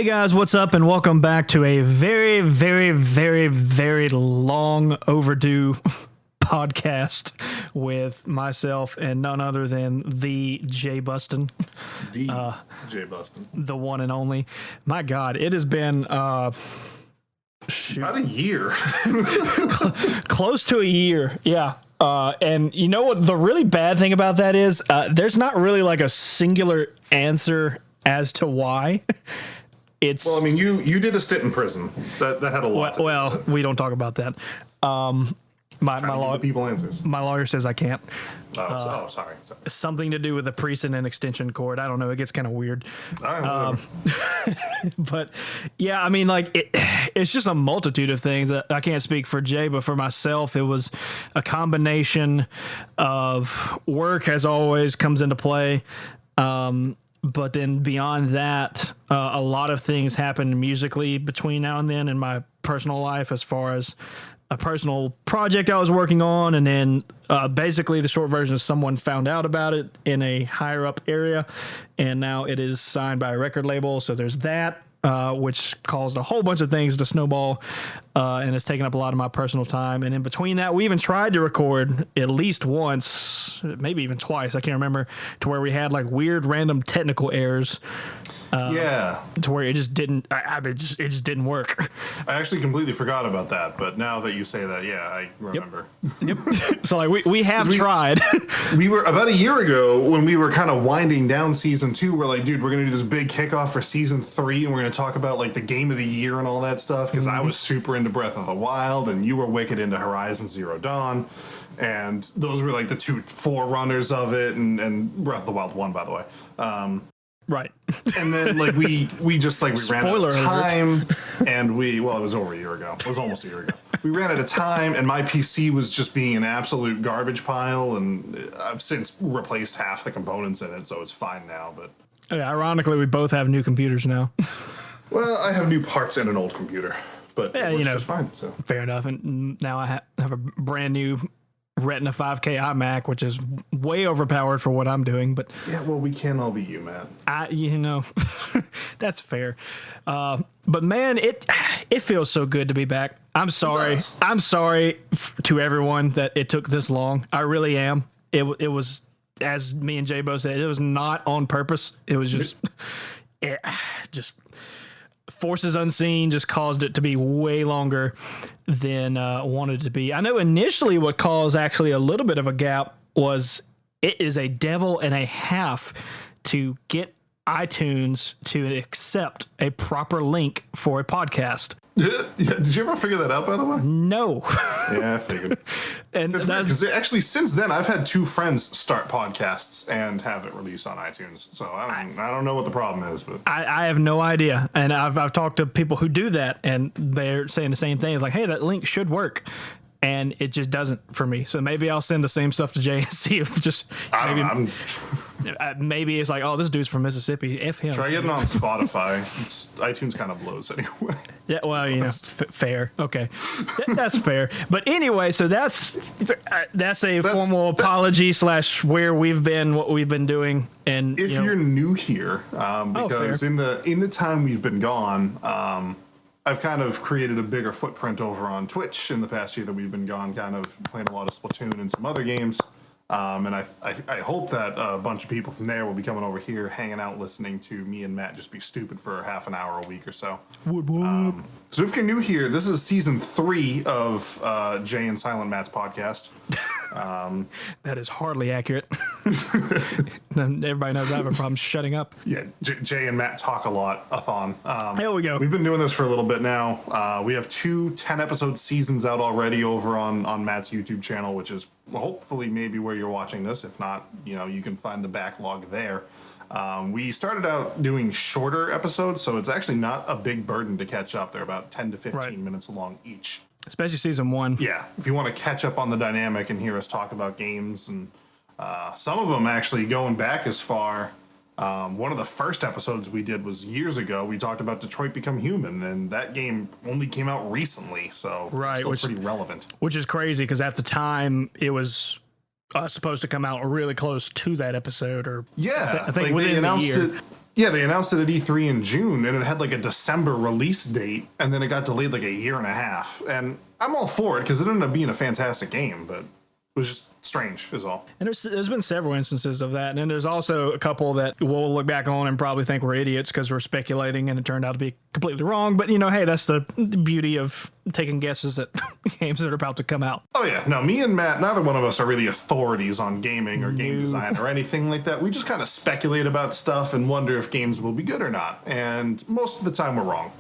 guys, what's up, and welcome back to a very, very, very, very long overdue podcast with myself and none other than the Jay Buston. Jay Buston. The one and only. My God, it has been about a year. close to a year, yeah. And you know what the really bad thing about that is? There's not really like a singular answer as to why. Well, I mean, you did a stint in prison. That had a lot. Well, we don't talk about that. People answers. My lawyer says I can't. Sorry. Something to do with the precedent extension cord. I don't know. It gets kind of weird. But yeah, I mean, like it's just a multitude of things. I can't speak for Jay, but for myself, it was a combination of work, as always, comes into play. But then beyond that, a lot of things happened musically between now and then in my personal life, as far as a personal project I was working on. And then basically the short version is someone found out about it in a higher up area, and now it is signed by a record label. So there's that, which caused a whole bunch of things to snowball, and it's taken up a lot of my personal time. And in between that, we even tried to record at least once, maybe even twice, I can't remember, to where we had like weird random technical errors. To where it just didn't. It just didn't work. I actually completely forgot about that, but now that you say that, yeah, I remember. Yep. So like we have tried. We were about a year ago when we were kind of winding down season 2. We're like, dude, we're gonna do this big kickoff for season 3, and we're gonna talk about like the game of the year and all that stuff. Because I was super into Breath of the Wild, and you were wicked into Horizon Zero Dawn, and those were like the two forerunners of it, and Breath of the Wild 1, by the way. Right. And then like we ran out of time, and it was over a year ago. It was almost a year ago. We ran out of time, and my PC was just being an absolute garbage pile, and I've since replaced half the components in it, so it's fine now. But ironically, we both have new computers now. Well, I have new parts and an old computer, but it works just fine. So fair enough. And now I have a brand new Retina 5K iMac, which is way overpowered for what I'm doing, but yeah, well, we can't all be you, Matt. That's fair. But man, it feels so good to be back. I'm sorry. I'm sorry to everyone that it took this long. I really am. It was, as me and Jay both said, it was not on purpose. It was just forces unseen just caused it to be way longer than wanted to be. I know initially what caused actually a little bit of a gap was it is a devil and a half to get iTunes to accept a proper link for a podcast. Did you ever figure that out, by the way? No. Yeah, I figured. And because actually, since then, I've had 2 friends start podcasts and have it released on iTunes. So I don't know what the problem is, but I have no idea. And I've talked to people who do that, and they're saying the same thing. It's like, hey, that link should work. And it just doesn't for me. So maybe I'll send the same stuff to Jay and see if just maybe it's like, oh, this dude's from Mississippi. F him. Try getting on Spotify. iTunes kind of blows anyway. Yeah, well, fair. Okay, that's fair. But anyway, so that's a formal apology / where we've been, what we've been doing. And if you're new here, because in the time we've been gone, I've kind of created a bigger footprint over on Twitch in the past year that we've been gone, kind of playing a lot of Splatoon and some other games. And I hope that a bunch of people from there will be coming over here, hanging out, listening to me and Matt just be stupid for half an hour a week or so. So if you're new here, this is season 3 of Jay and Silent Matt's podcast. That is hardly accurate. Everybody knows I have a problem shutting up. Yeah, Jay and Matt talk a lot-a-thon. There we go. We've been doing this for a little bit now. We have 2 10-episode seasons out already over on Matt's YouTube channel, which is hopefully maybe where you're watching this. If not, you can find the backlog there. We started out doing shorter episodes, so it's actually not a big burden to catch up. They're about 10 to 15 minutes long each. Especially season 1. Yeah, if you want to catch up on the dynamic and hear us talk about games, and some of them actually going back as far. One of the first episodes we did was years ago. We talked about Detroit Become Human, and that game only came out recently, so it's still pretty relevant. Which is crazy, because at the time, it was supposed to come out really close to that episode, or yeah, I think within they announced the year. Yeah, they announced it at E3 in June, and it had like a December release date, and then it got delayed like a year and a half. And I'm all for it because it ended up being a fantastic game, but it was just strange, is all. And there's been several instances of that, and then there's also a couple that we'll look back on and probably think we're idiots because we're speculating, and it turned out to be completely wrong. But hey, that's the beauty of taking guesses at games that are about to come out. Oh yeah, no, me and Matt, neither one of us are really authorities on gaming or game design or anything like that. We just kind of speculate about stuff and wonder if games will be good or not, and most of the time we're wrong.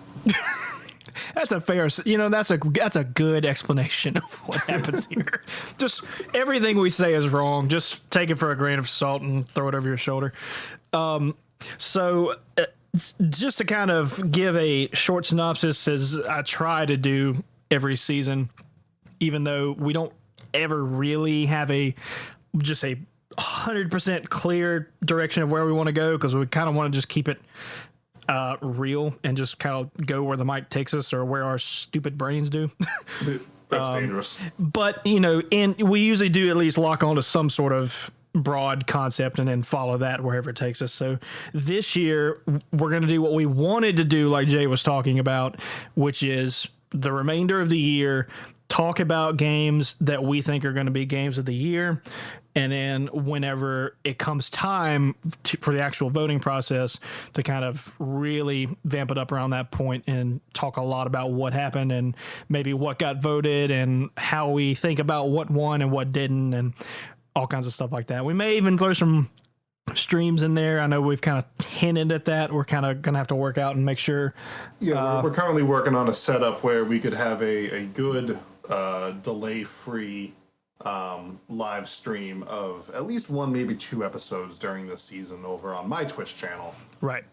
That's a fair, that's a good explanation of what happens here. Just everything we say is wrong. Just take it for a grain of salt and throw it over your shoulder. So just to kind of give a short synopsis, as I try to do every season, even though we don't ever really have just a 100% clear direction of where we want to go, because we kind of want to just keep it real and just kind of go where the mic takes us or where our stupid brains do. That's dangerous. But, and we usually do at least lock onto some sort of broad concept and then follow that wherever it takes us. So this year, we're going to do what we wanted to do, like Jay was talking about, which is the remainder of the year, talk about games that we think are going to be games of the year. And then whenever it comes time for the actual voting process, to kind of really vamp it up around that point and talk a lot about what happened and maybe what got voted and how we think about what won and what didn't and all kinds of stuff like that. We may even throw some streams in there. I know we've kind of hinted at that. We're kind of going to have to work out and make sure. Yeah, we're currently working on a setup where we could have a good delay-free live stream of at least one, maybe 2 episodes during this season over on my Twitch channel. Right.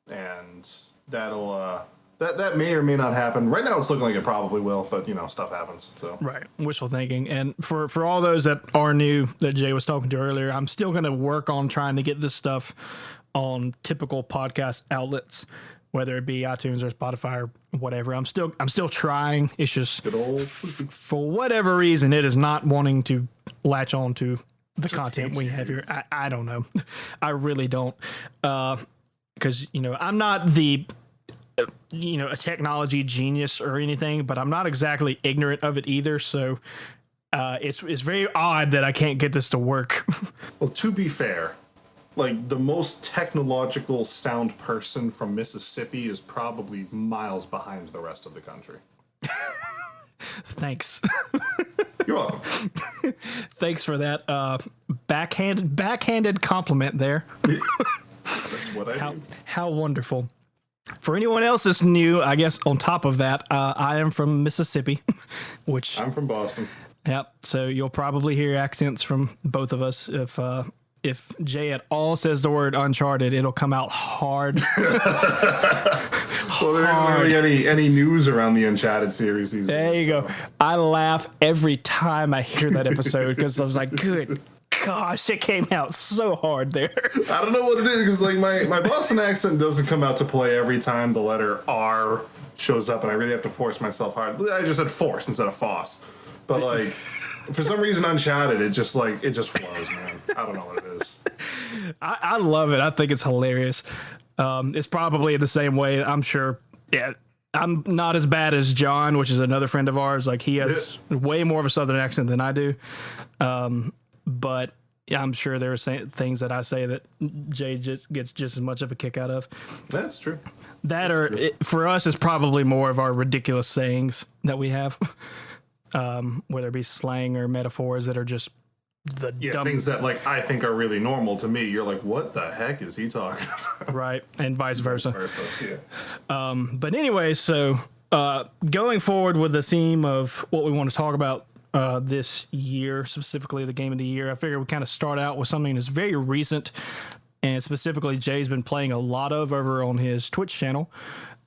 And that'll that may or may not happen. Right now it's looking like it probably will, but stuff happens. So right. Wishful thinking. And for all those that are new that Jay was talking to earlier, I'm still going to work on trying to get this stuff on typical podcast outlets, whether it be iTunes or Spotify or whatever. I'm still trying. It's just for whatever reason, it is not wanting to latch on to the content we have here. I don't know. I really don't. Because, I'm not the, a technology genius or anything, but I'm not exactly ignorant of it either. So it's very odd that I can't get this to work. Well, to be fair, like the most technological sound person from Mississippi is probably miles behind the rest of the country. Thanks. You're welcome. Thanks for that backhanded compliment there. That's what I do. How wonderful. For anyone else that's new, I guess on top of that, I am from Mississippi, which I'm from Boston. Yep. So you'll probably hear accents from both of us. If Jay at all says the word Uncharted, it'll come out hard. Well, there isn't really any news around the Uncharted series these days. There you go. I laugh every time I hear that episode because I was like, good gosh, it came out so hard there. I don't know what it is because like my Boston accent doesn't come out to play every time the letter R shows up, and I really have to force myself hard. I just said force instead of foss. But like, for some reason, Uncharted, it just flows, man. I don't know what it is. I love it. I think it's hilarious. It's probably the same way. I'm sure. Yeah, I'm not as bad as John, which is another friend of ours. Like he has way more of a Southern accent than I do. But yeah, I'm sure there are things that I say that Jay just gets just as much of a kick out of. That's true. For us, it's probably more of our ridiculous sayings that we have. Whether it be slang or metaphors that are just the dumb things that like I think are really normal to me. You're like, what the heck is he talking about? Right, and vice versa. Yeah. But anyway, so going forward with the theme of what we want to talk about this year, specifically the game of the year, I figure we kind of start out with something that's very recent, and specifically Jay's been playing a lot of over on his Twitch channel,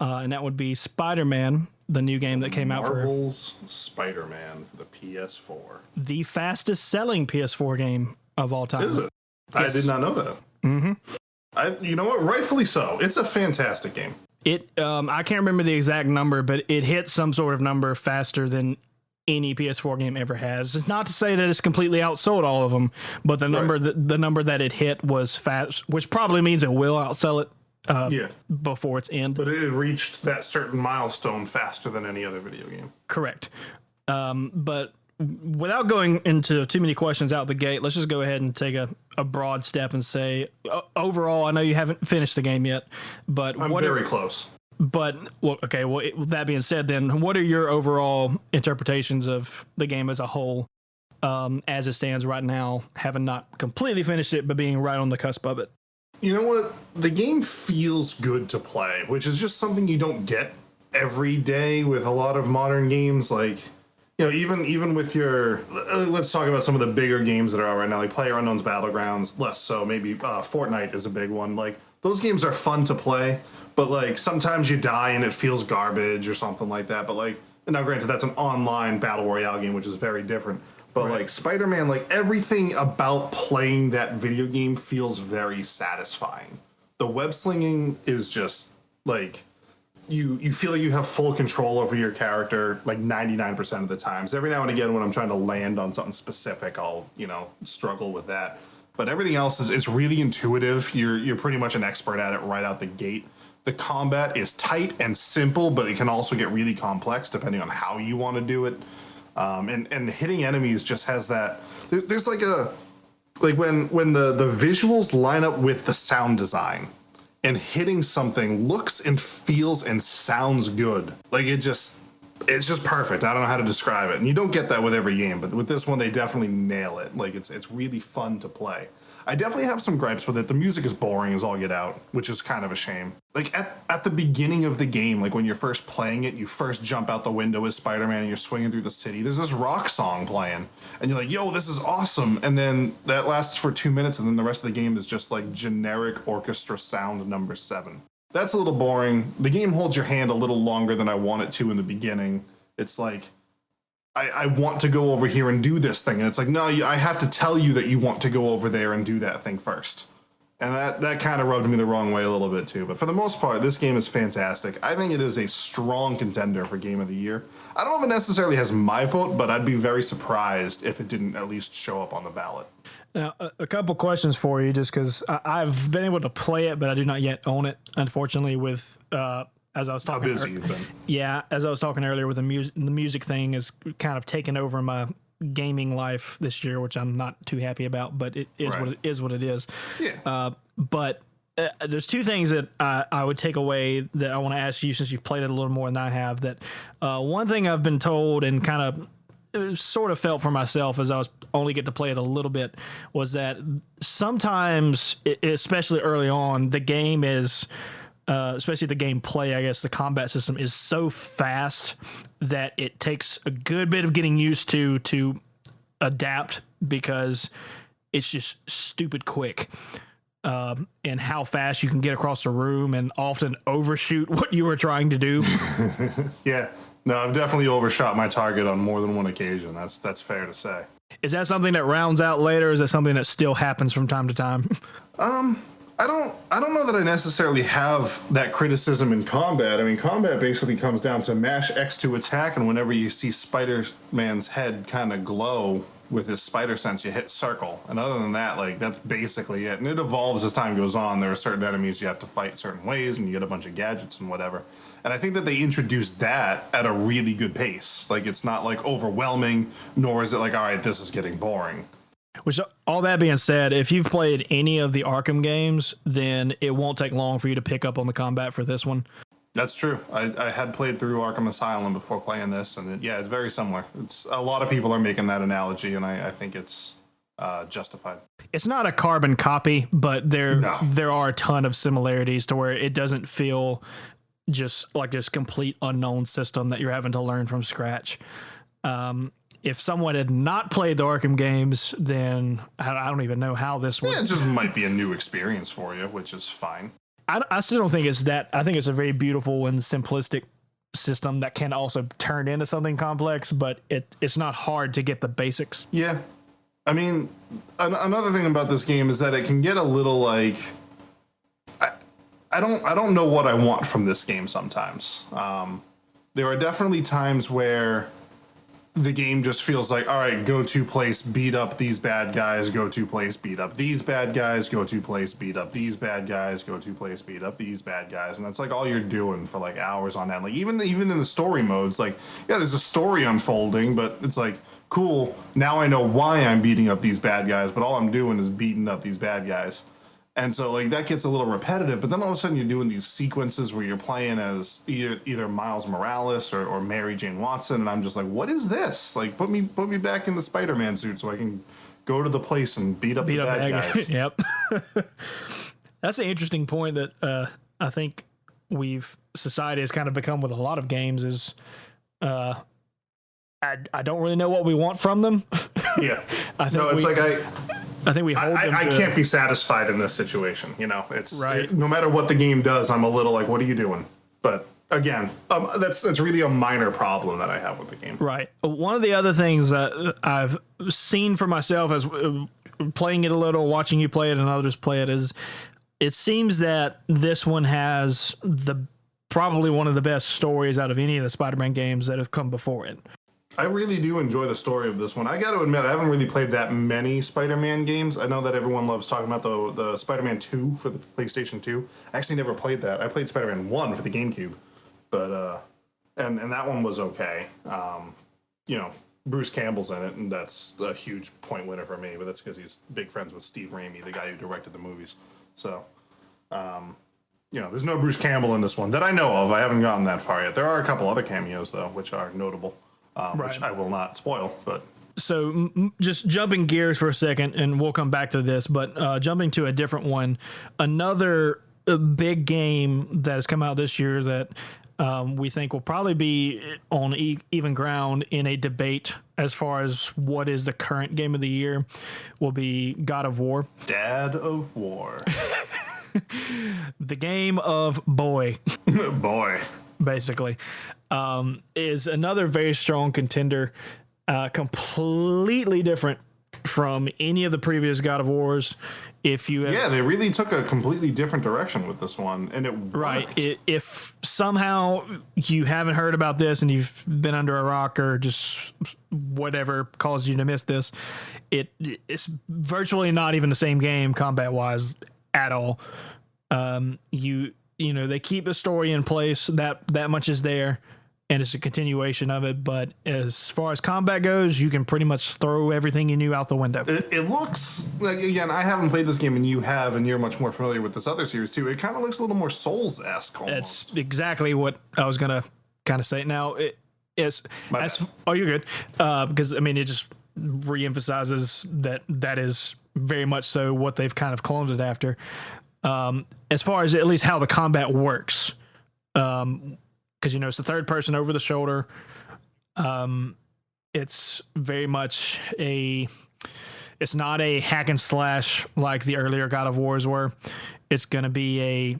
and that would be Spider-Man. The new game that came out for Marvel's Spider-Man for the PS4. The fastest selling PS4 game of all time. Is it? Yes. I did not know that. Mm-hmm. You know what? Rightfully so. It's a fantastic game. I can't remember the exact number, but it hit some sort of number faster than any PS4 game ever has. It's not to say that it's completely outsold all of them, but the number the number that it hit was fast, which probably means it will outsell it before its end. But it had reached that certain milestone faster than any other video game. Correct. But without going into too many questions out the gate, let's just go ahead and take a broad step and say, overall, I know you haven't finished the game yet, but I'm very close. But, well, okay, well, with that being said, then, what are your overall interpretations of the game as a whole, as it stands right now, having not completely finished it, but being right on the cusp of it? You know what? The game feels good to play, which is just something you don't get every day with a lot of modern games. Like, you know, even with your, let's talk about some of the bigger games that are out right now, like PlayerUnknown's Battlegrounds, less so. Maybe Fortnite is a big one. Like, those games are fun to play, but like sometimes you die and it feels garbage or something like that. But like, now granted, that's an online battle royale game, which is very different. But like Spider-Man, like everything about playing that video game feels very satisfying. The web slinging is just like, you feel like you have full control over your character like 99% of the times. Every now and again when I'm trying to land on something specific, I'll, you know, struggle with that. But everything else is, it's really intuitive. You're pretty much an expert at it right out the gate. The combat is tight and simple, but it can also get really complex depending on how you want to do it. And hitting enemies just has that. There's like when the visuals line up with the sound design, and hitting something looks and feels and sounds good. Like it's just perfect. I don't know how to describe it. And you don't get that with every game, but with this one, they definitely nail it. Like it's really fun to play. I definitely have some gripes with it. The music is boring as all get out, which is kind of a shame. Like at the beginning of the game, like when you're first playing it, you first jump out the window as Spider-Man and you're swinging through the city. There's this rock song playing and you're like, yo, this is awesome. And then that lasts for 2 minutes and then the rest of the game is just like generic orchestra sound number 7. That's a little boring. The game holds your hand a little longer than I want it to in the beginning. It's like, I want to go over here and do this thing. And it's like, no, I have to tell you that you want to go over there and do that thing first. And that kind of rubbed me the wrong way a little bit too. But for the most part, this game is fantastic. I think it is a strong contender for Game of the Year. I don't know if it necessarily has my vote, but I'd be very surprised if it didn't at least show up on the ballot. Now, a couple questions for you, just because I've been able to play it, but I do not yet own it, unfortunately, with... as I was talking, how busy you've been. Yeah, as I was talking earlier, with the music thing is kind of taken over my gaming life this year, which I'm not too happy about. But it is what it is. What it is. Yeah. But there's two things that I would take away that I want to ask you, since you've played it a little more than I have. That one thing I've been told and kind of sort of felt for myself as I was only get to play it a little bit was that sometimes, especially early on, the game is. Especially the gameplay, I guess, the combat system is so fast that it takes a good bit of getting used to adapt, because it's just stupid quick. And how fast you can get across the room and often overshoot what you were trying to do. Yeah. No, I've definitely overshot my target on more than one occasion. That's fair to say. Is that something that rounds out later? Or is that something that still happens from time to time? I don't know that I necessarily have that criticism in combat. I mean, combat basically comes down to mash X to attack, and whenever you see Spider-Man's head kind of glow with his spider sense, you hit circle. And other than that, like, that's basically it. And it evolves as time goes on. There are certain enemies you have to fight certain ways, and you get a bunch of gadgets and whatever. And I think that they introduced that at a really good pace. Like, it's not, like, overwhelming, nor is it like, all right, this is getting boring. Which, all that being said, if you've played any of the Arkham games, then it won't take long for you to pick up on the combat for this one. That's true. I had played through Arkham Asylum before playing this, and it's very similar. It's a lot of people are making that analogy, and I think it's justified. It's not a carbon copy, but there are a ton of similarities to where it doesn't feel just like this complete unknown system that you're having to learn from scratch. If someone had not played the Arkham games, then I don't even know how this would... Yeah, it just might be a new experience for you, which is fine. I still don't think it's that. I think it's a very beautiful and simplistic system that can also turn into something complex, but it's not hard to get the basics. Yeah. I mean, another thing about this game is that it can get a little like... I don't know what I want from this game sometimes. There are definitely times where the game just feels like, all right, go to place, beat up these bad guys, go to place, beat up these bad guys, go to place, beat up these bad guys, go to place, beat up these bad guys. And that's like all you're doing for like hours on end. Like even in the story modes, like, yeah, there's a story unfolding, but it's like, cool, now I know why I'm beating up these bad guys, but all I'm doing is beating up these bad guys. And so, like, that gets a little repetitive, but then all of a sudden you're doing these sequences where you're playing as either Miles Morales or Mary Jane Watson, and I'm just like, what is this? Like, put me back in the Spider-Man suit so I can go to the place and beat up the bad guys. Yep. That's an interesting point that I think society has kind of become with a lot of games is I don't really know what we want from them. Yeah. I think I think we hold them I can't be satisfied in this situation. You know, it's right. No matter what the game does, I'm a little like, what are you doing? But again, that's really a minor problem that I have with the game. Right. One of the other things that I've seen for myself as playing it a little, watching you play it and others play it, is it seems that this one has probably one of the best stories out of any of the Spider-Man games that have come before it. I really do enjoy the story of this one. I got to admit, I haven't really played that many Spider-Man games. I know that everyone loves talking about the Spider-Man 2 for the PlayStation 2. I actually never played that. I played Spider-Man 1 for the GameCube, but and that one was okay. You know, Bruce Campbell's in it, and that's a huge point winner for me. But that's because he's big friends with Steve Raimi, the guy who directed the movies. So, you know, there's no Bruce Campbell in this one that I know of. I haven't gotten that far yet. There are a couple other cameos though, which are notable. Right. Which I will not spoil, but so just jumping gears for a second, and we'll come back to this, but jumping to a different one, another big game that has come out this year that we think will probably be on even ground in a debate as far as what is the current game of the year will be God of War. Dad of War. The game of boy. Boy. Basically. Is another very strong contender, completely different from any of the previous God of Wars. If you have, they really took a completely different direction with this one, and it worked. Right. If somehow you haven't heard about this and you've been under a rock or just whatever caused you to miss this, it's virtually not even the same game combat wise at all. You know, they keep the story in place, that much is there, and it's a continuation of it. But as far as combat goes, you can pretty much throw everything you knew out the window. It looks like, again, I haven't played this game, and you have, and you're much more familiar with this other series too. It kind of looks a little more Souls-esque almost. That's exactly what I was going to kind of say. Now, oh, you're good. Because, I mean, it just reemphasizes that is very much so what they've kind of cloned it after. As far as at least how the combat works, because you know it's the third person over the shoulder. It's very much it's not a hack and slash like the earlier God of Wars were. It's going to be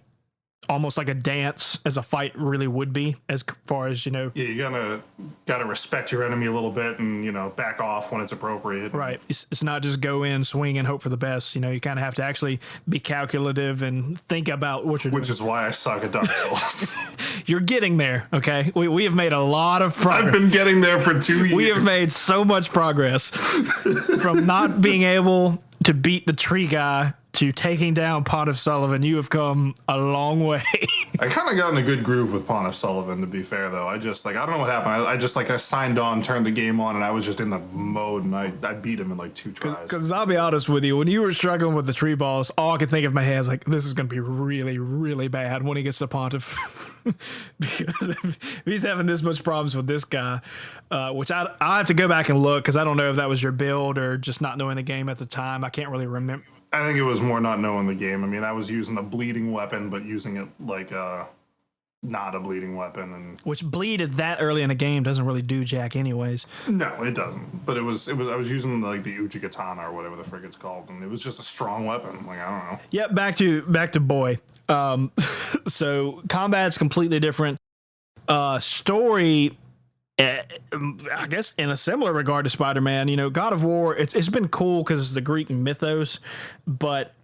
almost like a dance, as a fight really would be, as far as, you know. Yeah, you gotta respect your enemy a little bit, and, you know, back off when it's appropriate. Right. It's not just go in, swing, and hope for the best. You know, you kind of have to actually be calculative and think about what you're doing. Which is why I suck at Dark Souls. You're getting there, okay? We have made a lot of progress. I've been getting there for 2 years. We have made so much progress from not being able to beat the tree guy to taking down Pond of Sullivan. You have come a long way. I kind of got in a good groove with Pond of Sullivan, to be fair, though. I don't know what happened. I signed on, turned the game on, and I was just in the mode, and I beat him in like 2 tries. Because I'll be honest with you, when you were struggling with the tree boss, all I could think of in my head is like, this is going to be really, really bad when he gets to Pontiff. Because if he's having this much problems with this guy, which I have to go back and look, because I don't know if that was your build or just not knowing the game at the time. I can't really remember. I think it was more not knowing the game. I mean, I was using a bleeding weapon, but using it like not a bleeding weapon, and which bleeded that early in the game doesn't really do jack anyways. No, it doesn't. But it was. I was using like the Uchigatana or whatever the frick it's called, and it was just a strong weapon. Like, I don't know. Yep. Back to boy. So combat's completely different. Story, I guess in a similar regard to Spider-Man, you know, God of War, it's been cool because it's the Greek mythos, but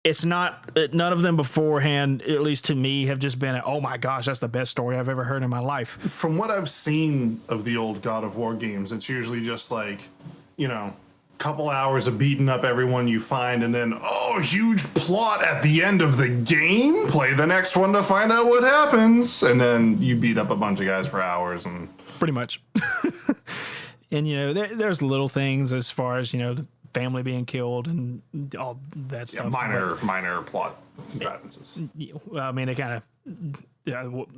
it's not, none of them beforehand, at least to me, have just been, oh my gosh, that's the best story I've ever heard in my life. From what I've seen of the old God of War games, it's usually just like, couple hours of beating up everyone you find, and then, huge plot at the end of the game. Play the next one to find out what happens. And then you beat up a bunch of guys for hours. And pretty much. And, there's little things as far as, the family being killed and all that stuff. Minor plot contrivances. I mean, it kind of,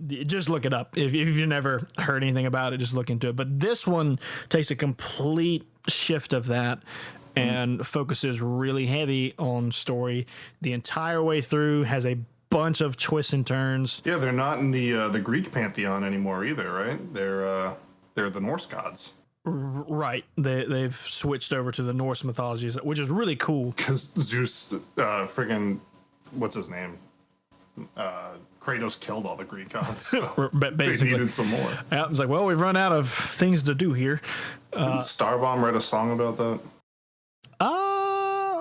just look it up. If you've never heard anything about it, just look into it. But this one takes a complete shift of that and focuses really heavy on story the entire way through, has a bunch of twists and turns. Yeah, they're not in the Greek pantheon anymore either, right? They're the Norse gods. Right. They've switched over to the Norse mythologies, which is really cool. Because Zeus, friggin', what's his name? Kratos killed all the Greek gods. So basically. They needed some more. Yeah, I was like, well, we've run out of things to do here. Didn't Starbomb write a song about that?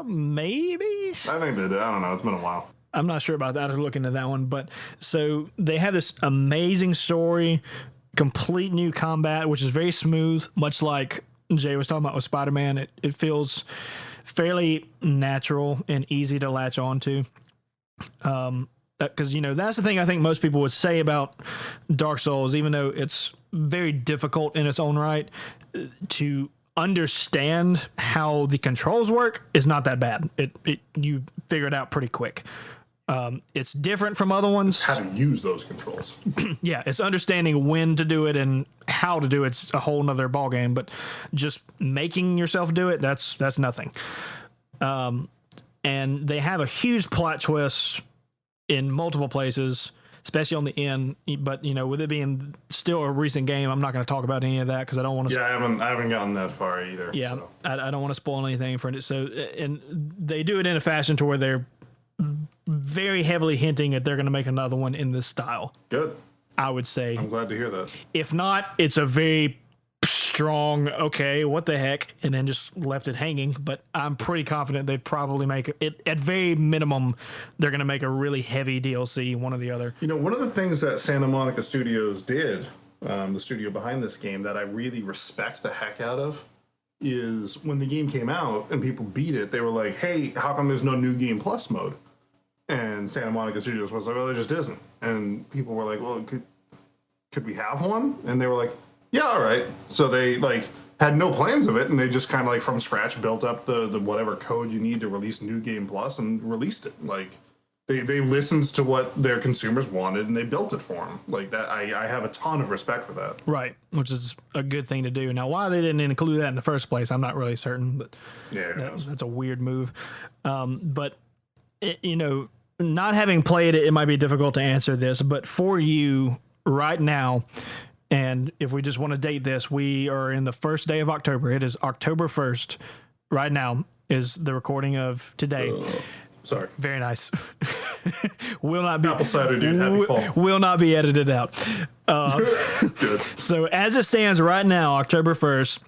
Maybe. I think they did. I don't know. It's been a while. I'm not sure about that. I'll look into that one. But so they have this amazing story, complete new combat, which is very smooth, much like Jay was talking about with Spider-Man. It feels fairly natural and easy to latch onto. Because, that's the thing I think most people would say about Dark Souls, even though it's very difficult in its own right, to understand how the controls work is not that bad. You figure it out pretty quick. It's different from other ones. How to use those controls. Yeah, it's understanding when to do it and how to do it's a whole nother ballgame. But just making yourself do it, that's nothing. And they have a huge plot twist in multiple places, especially on the end. But with it being still a recent game, I'm not going to talk about any of that because I don't want to. Yeah, I haven't gotten that far either. Yeah, so. I don't want to spoil anything for it. So, and they do it in a fashion to where they're very heavily hinting that they're going to make another one in this style. Good. I would say. I'm glad to hear that. If not, it's a very strong, okay, what the heck, and then just left it hanging. But I'm pretty confident they'd probably make it, at very minimum, they're going to make a really heavy DLC, one or the other. One of the things that Santa Monica Studios did, the studio behind this game, that I really respect the heck out of, is when the game came out and people beat it, they were like, hey, how come there's no New Game Plus mode? And Santa Monica Studios was like, well, there just isn't. And people were like, well, could we have one? And they were like, yeah, all right. So they had no plans of it, and they just kind of from scratch built up the whatever code you need to release New Game Plus and released it. They listened to what their consumers wanted and they built it for them. That I have a ton of respect for that. Right, which is a good thing to do. Now, why they didn't include that in the first place, I'm not really certain, but yeah, that's a weird move. But not having played it, it might be difficult to answer this. But for you right now, and if we just want to date this, we are in the first day of October. It is October 1st. Right now is the recording of today. Sorry. Very nice. Will not be apple cider, dude. Happy fall. Will not be edited out. Good. So as it stands right now, October 1st,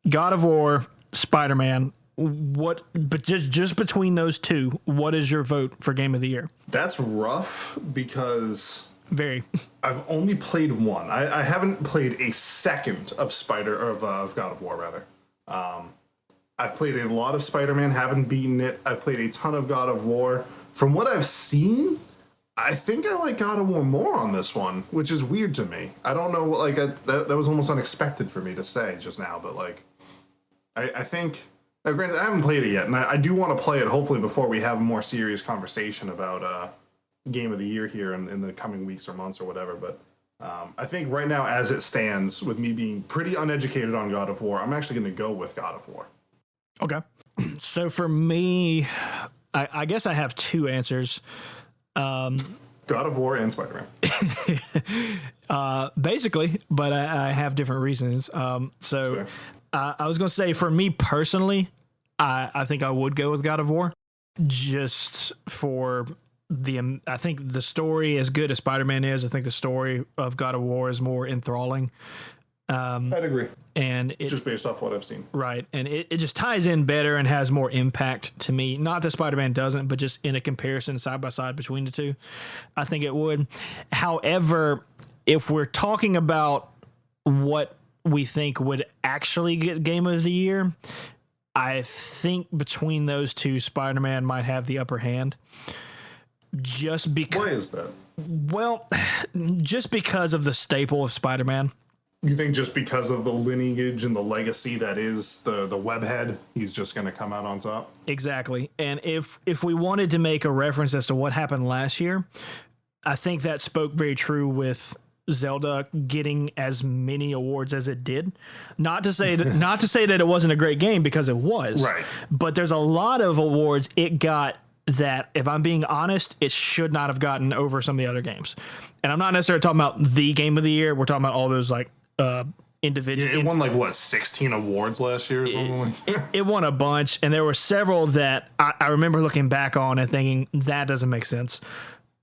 God of War, Spider-Man. But just between those two, what is your vote for Game of the Year? That's rough because I've only played one. I haven't played a second of God of War rather. I've played a lot of Spider-Man, haven't beaten it. I've played a ton of God of War. From what I've seen, I think I like God of War more on this one, which is weird to me. I don't know, that was almost unexpected for me to say just now, but I think. Now, granted, I haven't played it yet, and I do want to play it, hopefully, before we have a more serious conversation about Game of the Year here in the coming weeks or months or whatever. But I think right now, as it stands, with me being pretty uneducated on God of War, I'm actually going to go with God of War. Okay. So for me, I guess I have two answers. God of War and Spider-Man. Basically, but I have different reasons. Sure. I was going to say, for me personally, I think I would go with God of War, just for I think the story, as good as Spider-Man is, I think the story of God of War is more enthralling. I'd agree. And just based off what I've seen. Right. And it just ties in better and has more impact to me. Not that Spider-Man doesn't, but just in a comparison side by side between the two, I think it would. However, if we're talking about what we think would actually get Game of the Year, I think between those two, Spider-Man might have the upper hand. Just because. Why is that? Well, just because of the staple of Spider-Man. You think just because of the lineage and the legacy that is the webhead, he's just going to come out on top? Exactly. And if we wanted to make a reference as to what happened last year, I think that spoke very true with Zelda getting as many awards as it did. Not to say that it wasn't a great game, because it was. Right. But there's a lot of awards it got that, if I'm being honest, it should not have gotten over some of the other games. And I'm not necessarily talking about the Game of the Year. We're talking about all those individual. Yeah, it won 16 awards last year or something like that. It won a bunch, and there were several that I remember looking back on and thinking that doesn't make sense.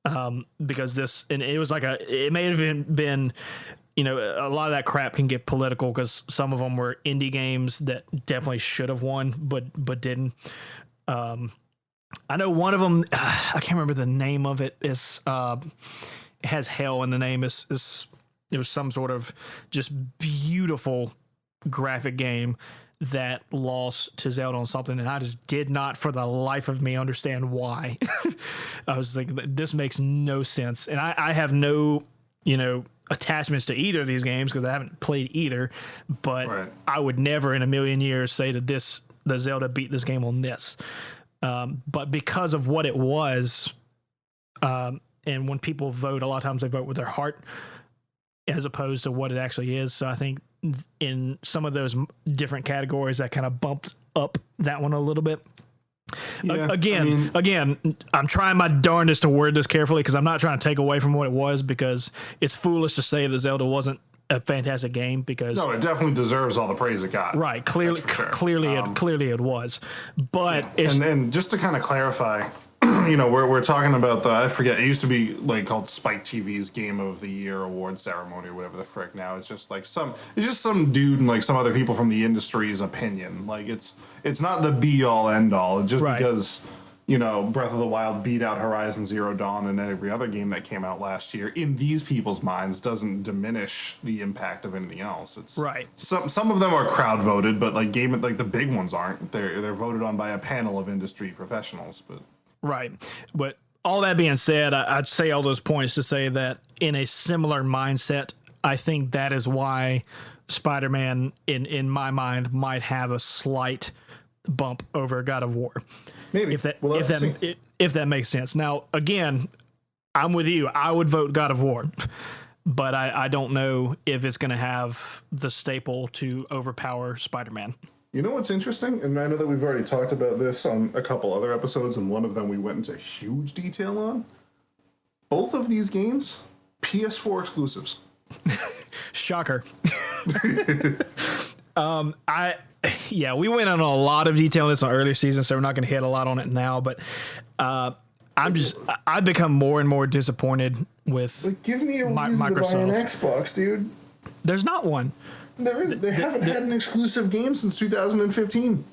Because it was it may have been, a lot of that crap can get political because some of them were indie games that definitely should have won, but didn't. I know one of them, I can't remember the name of it, is it has hell in the name. It was some sort of just beautiful graphic game that lost to Zelda on something, and I just did not for the life of me understand why. I was like, this makes no sense. And I have no, attachments to either of these games because I haven't played either, but right. I would never in a million years say that the Zelda beat this game on this. But because of what it was, and when people vote, a lot of times they vote with their heart as opposed to what it actually is. So I think in some of those different categories that kind of bumped up that one a little bit. Yeah, again, I'm trying my darndest to word this carefully because I'm not trying to take away from what it was, because it's foolish to say that Zelda wasn't a fantastic game, because no, it definitely deserves all the praise it got. Right. Clearly it was. But and just to kind of clarify, we're talking about I forget, it used to be called Spike TV's Game of the Year award ceremony or whatever the frick. Now it's just some dude and some other people from the industry's opinion. It's not the be all end all. It's just right. Because Breath of the Wild beat out Horizon Zero Dawn and every other game that came out last year, in these people's minds, doesn't diminish the impact of anything else. It's right. Some of them are crowd voted, but the big ones aren't. They're voted on by a panel of industry professionals, but. Right. But all that being said, I'd say all those points to say that in a similar mindset, I think that is why Spider-Man, in my mind, might have a slight bump over God of War. Maybe. If that makes sense. Now, again, I'm with you. I would vote God of War. But I don't know if it's going to have the staple to overpower Spider-Man. You know what's interesting? And I know that we've already talked about this on a couple other episodes, and one of them we went into huge detail on. Both of these games, PS4 exclusives. Shocker. We went on a lot of detail on this on earlier seasons, so we're not going to hit a lot on it now, but I've become more and more disappointed with give me a reason to buy an Xbox, dude. There's not one. They haven't had an exclusive game since 2015.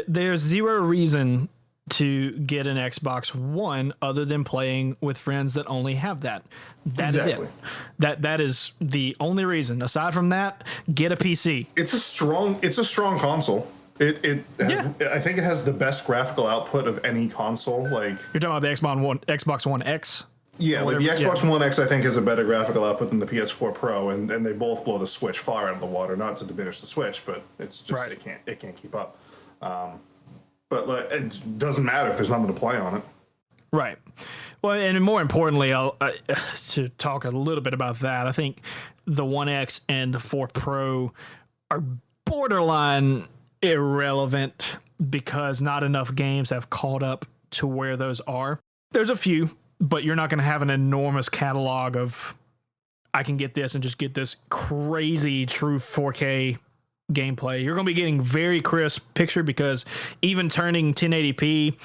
There's zero reason to get an Xbox One other than playing with friends that only have that. That exactly. Is it. That is the only reason. Aside from that, get a PC. It's a strong console. It has, I think it has the best graphical output of any console. You're talking about the Xbox One X? Yeah, the Xbox One X I think has a better graphical output than the PS4 Pro, and they both blow the Switch far out of the water. Not to diminish the Switch, but it's just right. It can't keep up. But it doesn't matter if there's nothing to play on it. Right. Well, and more importantly, to talk a little bit about that, I think the One X and the 4 Pro are borderline irrelevant because not enough games have caught up to where those are. There's a few, but you're not going to have an enormous catalog of, I can get this and just get this crazy true 4K gameplay. You're going to be getting very crisp picture because even turning 1080p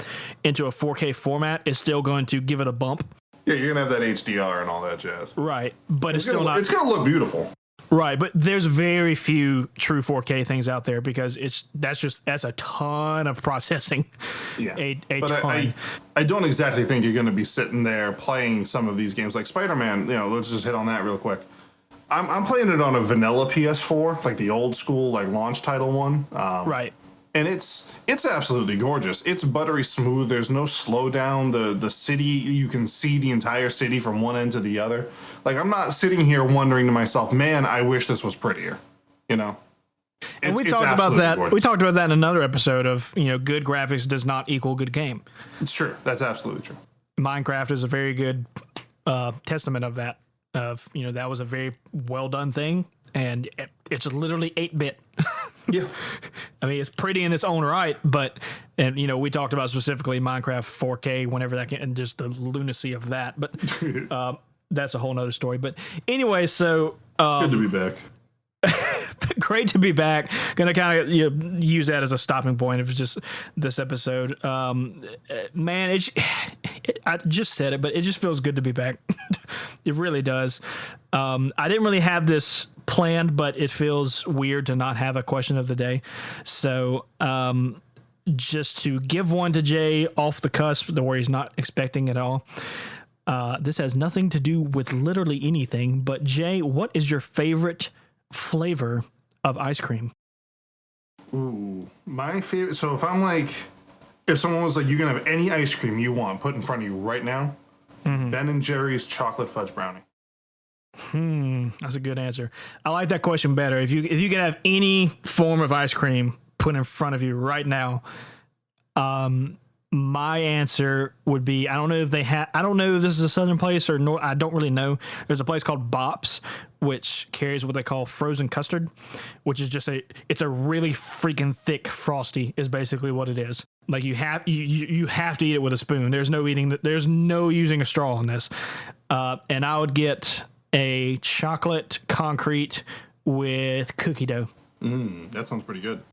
into a 4K format is still going to give it a bump. Yeah, you're going to have that HDR and all that jazz. Right. But it's going to look beautiful. Right, but there's very few true 4K things out there because that's a ton of processing. Yeah, a but ton. I don't exactly think you're going to be sitting there playing some of these games like Spider-Man. Let's just hit on that real quick. I'm playing it on a vanilla PS4, like the old school, like launch title one. Right. And it's absolutely gorgeous. It's buttery smooth. There's no slowdown. The city, you can see the entire city from one end to the other. Like, I'm not sitting here wondering to myself, man, I wish this was prettier. And we talked about that. Gorgeous. We talked about that in another episode of, good graphics does not equal good game. It's true. That's absolutely true. Minecraft is a very good testament of that. That was a very well done thing, and it's literally 8-bit. Yeah. I mean, it's pretty in its own right, and we talked about specifically Minecraft 4K whenever that and just the lunacy of that, but that's a whole nother story. But anyway, so it's good to be back. Great to be back. Gonna kind of use that as a stopping point of just this episode. Man, I just said it, but it just feels good to be back. It really does. I didn't really have this planned, but it feels weird to not have a question of the day. So just to give one to Jay off the cusp, where he's not expecting at all. This has nothing to do with literally anything, but Jay, what is your favorite flavor of ice cream? Ooh, my favorite. So if someone was like, you can have any ice cream you want put in front of you right now, Ben and Jerry's chocolate fudge brownie. That's a good answer. I like that question better. If you could have any form of ice cream put in front of you right now, my answer would be, I don't know if this is a Southern place or no, I don't really know. There's a place called Bops, which carries what they call frozen custard, which is just it's a really freaking thick Frosty is basically what it is. Like you have to eat it with a spoon. There's no using a straw on this. And I would get a chocolate concrete with cookie dough. That sounds pretty good.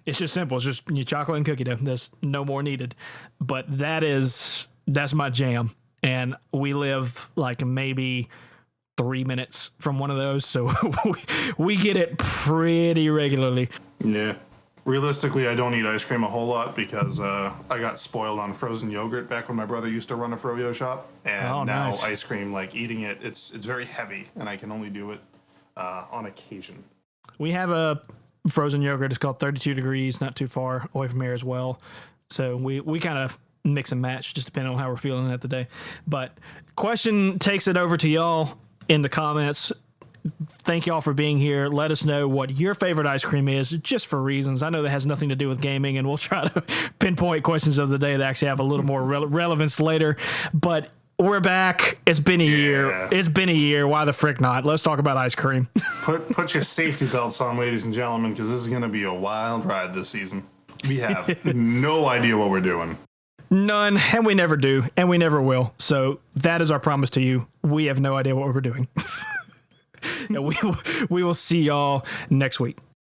It's just simple. It's just chocolate and cookie dough. There's no more needed. But that's my jam. And we live like maybe 3 minutes from one of those. So we get it pretty regularly. Yeah. Realistically, I don't eat ice cream a whole lot because I got spoiled on frozen yogurt back when my brother used to run a froyo shop. And now nice. Ice cream, like eating it, it's very heavy, and I can only do it on occasion. We have a frozen yogurt. It's called 32 Degrees, not too far away from here as well. So we kind of mix and match, just depending on how we're feeling at the day. But question takes it over to y'all in the comments. Thank y'all for being here. Let us know what your favorite ice cream is, just for reasons. I know that has nothing to do with gaming, and we'll try to pinpoint questions of the day that actually have a little more relevance later. But we're back. It's been a year. It's been a year. Why the frick not? Let's talk about ice cream. Put your safety belts on, ladies and gentlemen, because this is going to be a wild ride this season. We have no idea what we're doing. None, and we never do, and we never will. So that is our promise to you. We have no idea what we're doing. And we will see y'all next week.